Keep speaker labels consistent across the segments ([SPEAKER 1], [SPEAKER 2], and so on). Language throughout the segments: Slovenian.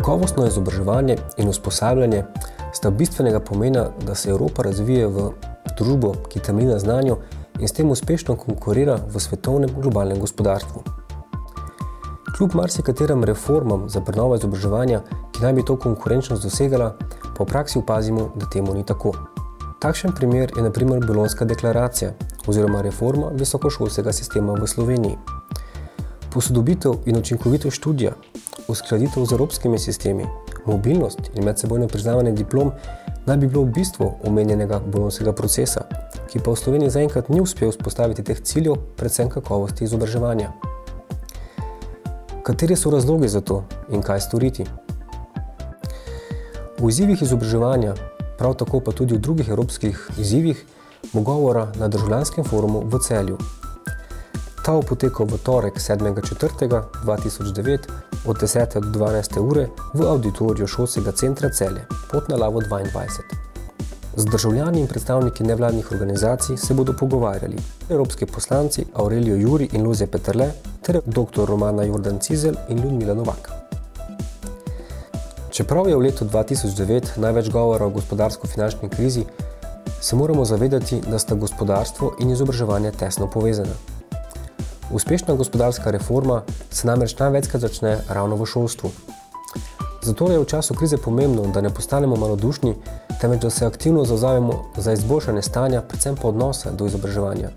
[SPEAKER 1] Kakovostno izobraževanje in usposabljanje sta bistvenega pomena, da se Evropa razvije v družbo, ki temelji na znanju in s tem uspešno konkurira v svetovnem globalnem gospodarstvu. Kljub marsikaterim reformam za prenovo izobraževanja, ki naj bi to konkurenčnost dosegala, pa v praksi opazimo, da temu ni tako. Takšen primer je na primer Bolonjska deklaracija oziroma reforma visokošolskega sistema v Sloveniji. Posodobitev in učinkovitost študija, uskladitev z evropskimi sistemi, mobilnost in medsebojno priznavanje diplom naj bi bilo v bistvu omenjenega bolonjskega procesa, ki pa v Sloveniji zaenkrat ni uspel vzpostaviti teh ciljev, predvsem kakovosti izobraževanja. Kateri so razlogi za to in kaj storiti? V izzivih izobraževanja, prav tako pa tudi v drugih evropskih izzivih, bo govora na Državljanskem forumu v Celju. Ta bo potekal v torek 7.4.2009 od 10. do 12. ure v auditoriju Šolskega centra Celje, Pot na Lavo 22. Z državljani in predstavniki nevladnih organizacij se bodo pogovarjali evropski poslanci Aurelio Juri in Luzija Peterle ter dr. Romana Jordan Cizelj in Ljudmila Novak. Čeprav je v letu 2009 največ govora o gospodarsko-finančni krizi, se moramo zavedati, da sta gospodarstvo in izobraževanje tesno povezana. Uspešna gospodarska reforma se namreč največkrat začne ravno v šolstvu. Zato je v času krize pomembno, da ne postanemo malodušni, temveč da se aktivno zavzamemo za izboljšanje stanja, predvsem pa odnosa do izobraževanja.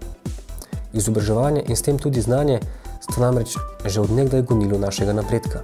[SPEAKER 1] Izobraževanje in s tem tudi znanje sta namreč že od nekdaj gonilo našega napredka.